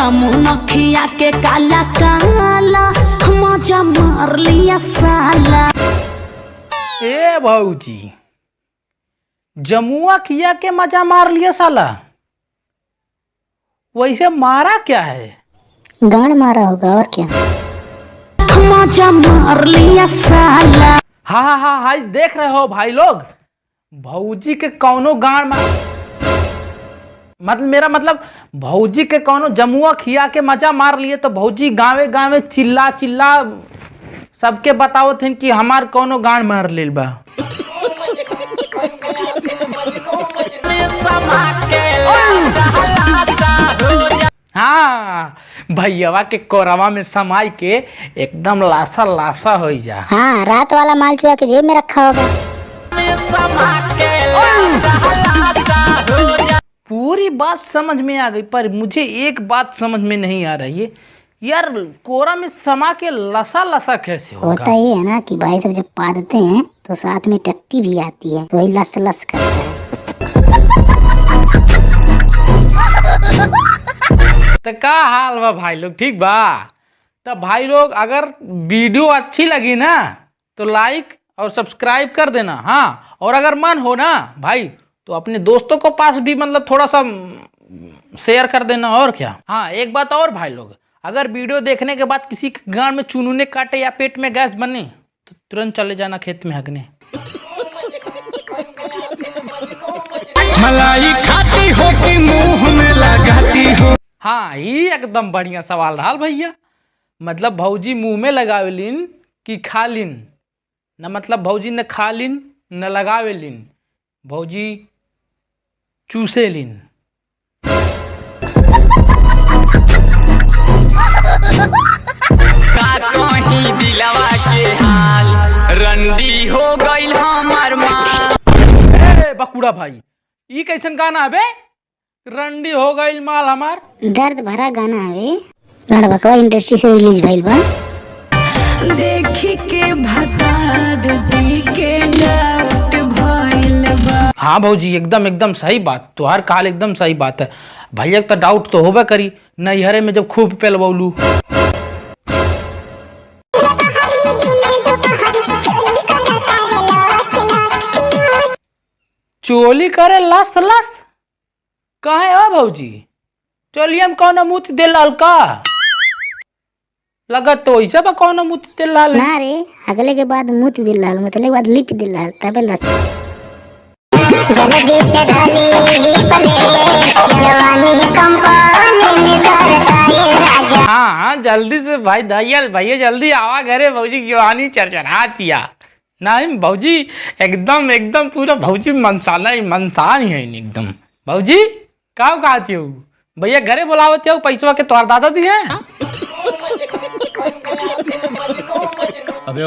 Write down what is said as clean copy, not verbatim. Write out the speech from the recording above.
जमुनखिया के काला काला मजा मार लिया साला। ए भाऊजी, जमुआ खिया के मजा मार लिया साला। वैसे मारा क्या है? गांड मारा होगा और क्या। मजा मार लिया साला। हाँ हाँ हाँ, देख रहे हो भाई लोग, भौजी के कौनो गांड मार, मतलब मेरा मतलब भौजी के कौनो जमुआ खिया के मजा मार लिए तो भौजी गावे गावे चिल्ला चिल्ला सबके बताओ थे कि हमार कौनो गांड मार लेल बा। हाँ, भैयावा के कोरवा में समाई के एकदम लासा लासा हो जा। हाँ, रात वाला माल चुरा के जेब में रखा होगा। पूरी बात समझ में आ गई, पर मुझे एक बात समझ में नहीं आ रही है यार, कोरा में समा के लसा लसा कैसे होगा? होता ही है ना कि भाई सब जब पादते हैं तो साथ में टट्टी भी आती है, वही लस लस करता है। तो का हाल बा भाई लोग, ठीक बा? तो भाई लोग अगर वीडियो अच्छी लगी ना तो लाइक और सब्सक्राइब कर देना। हाँ, और अगर मन हो ना भाई तो अपने दोस्तों को पास भी मतलब थोड़ा सा शेयर कर देना, और क्या। हाँ, एक बात और भाई लोग, अगर वीडियो देखने के बाद किसी के गांड में चुनूने काटे या पेट में गैस बने तो तुरंत चले जाना खेत में हगने। मलाई खाती हो कि मुंह में लगाती हो? हाँ, ये एकदम बढ़िया सवाल रहा भैया। मतलब भौजी मुंह में लगावेलिन कि खालिन? न मतलब भौजी न खालिन न लगावेलिन, भौजी चूसेलिन। का कहीं दिलवा के हाल, रंडी हो गइल हमर माल। ए बकुड़ा भाई, ई कैसन गाना है बे? रंडी हो गइल माल हमार। दर्द भरा गाना है, लड़बकवा इंडस्ट्री से रिलीज भइल बा। देखी के भतार जी के डाउट भइल बा। हाँ भौजी, एकदम एकदम सही बात, तुहार काल एकदम सही बात है। भैया तो डाउट तो होबे करी, नैहरे में जब खूब पेलवलू। चोली करे लस लस कहे हो भौजी? चोली हम कौन मुँह दे लाल का लगत तो ऐसा बा, कौन मुँह दे लाल ना रे, अगले के बाद मुंह दिल लाल, मतलब के बाद लिप दिल लाल, तबे लस। जल्दी से ढाली पले, जवानी कंपाले में करता ये राजा। हाँ, जल्दी से भाई भैया भैया जल्दी आवा घरे, भौजी की जवानी चरचरातिया। नहीं भौजी, एकदम एकदम पूरा भौजी मनसाना ही मनसान ही है एकदम। भौजी का कहती हो? भैया घरे बुलावते हो, पैसवा के तोहर दादा दी है। अबे